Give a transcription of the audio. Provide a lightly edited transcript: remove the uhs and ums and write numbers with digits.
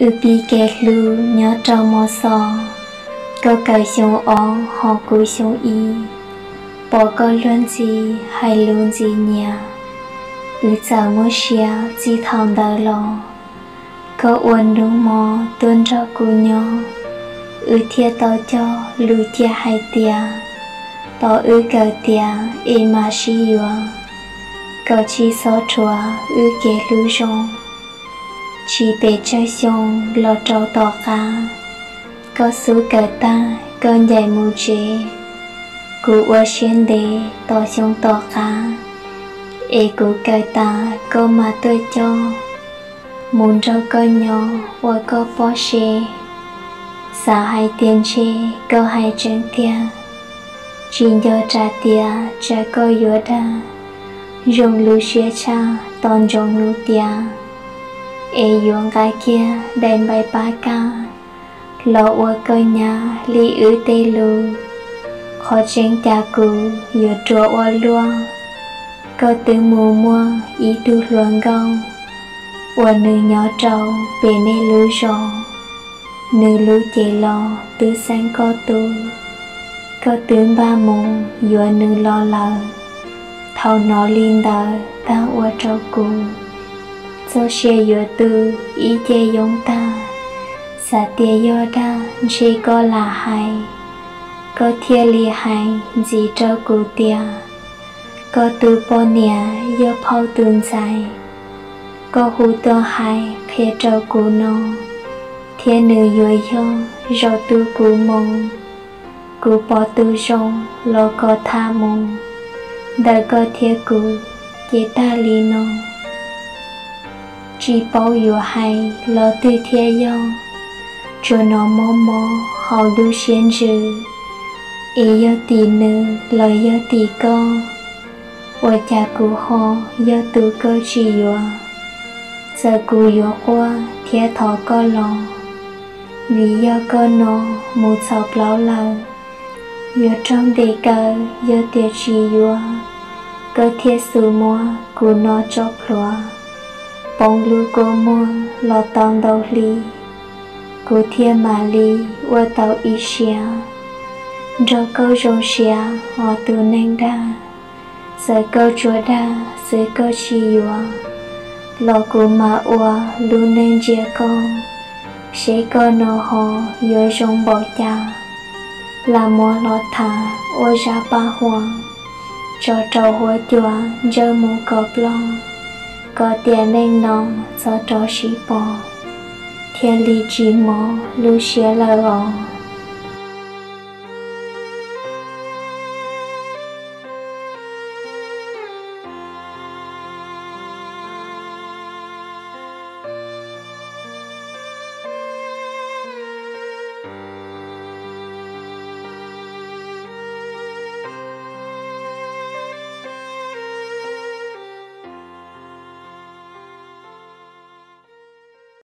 Upi kẹt lu nhớ trâu mò sò. Có cởi xuống ó họ cúi xuống y. Bỏ có luôn gì hay luôn gì nhà. Chào mua xia chỉ thằng đời lo. Có uốn đúng mò tuôn ra cú nhỏ. Thiệt tao cho lưu thiệt hay tia. Tao cờ tia mà xí yếu. Có chỉ số chùa kể lưu rong. Chỉ bế chơi xong lo trâu tỏ cá. Có số cờ ta con dạy mù chế. Cú ua xuyên đế tỏ xong tỏ cá. Cú cờ ta có mà tôi cho. Muốn rau con nhỏ và có bó xê. Sao hai tiền chê có hai chân tia. Chính do trả tia trả có yếu đa. Rồng lưu xuyên cha toàn rồng lưu tia. Yuan gai kia đem bay ba ca. Lo ua cơ nhà li tê lù. Khó chênh tia cú yếu trùa ua lua. Có tư mù mua ý tu luồng gông. Ua nữ nhỏ trâu bề nê lưu rong. Nữ lưu chế lo tư sáng có tu. Có tướng ba mùng yếu nữ lo lờ. Thâu nó linh đờ ta ua trâu cú. Số xe yếu tư ý chế giống ta. Xã tìa yếu đa chỉ có là hay. Có thia lì hay gì trâu cú tìa. Có tư bó nè yếu phao tương dài. Có hú tơ hay khế trâu cú nô. Thia nữ yếu yếu rau tư cú mông. Cú bó tư rong lo có tha mông. Đời có thia cú chế ta lì nô. Chỉ bảo yếu hay lo tư thia yếu. Cho nó mô mô hầu đu xuyên rư. Yếu tì nữ lo yếu tì con. Và cha cú hò yếu tù cơ chỉ yếu. Giờ cú yếu qua thia thọ có lòng. Vì yếu cơ nó mù sọc lão lờ. Yếu trong đề cờ yếu tiệt chỉ yếu. Cơ thia sư mua cú nó chọc lúa. Bông lưu cô mua lo tông đầu ly. Cú thia mà ly ua tàu ý xia. Rồi câu rong xia họ tù nênh đa. Giờ câu chúa đa giờ câu chi yếu. Lo cú mà ua lưu nênh dìa con. Sẽ có nô hồ yếu rong bỏ cha. Là mua lo thả ua ra ba hoàng. Cho trâu hua chùa dơ mù cọp long. Có tiền nên nông cho trò sĩ bò. Thiên lý chỉ mô lưu xế lời ổ.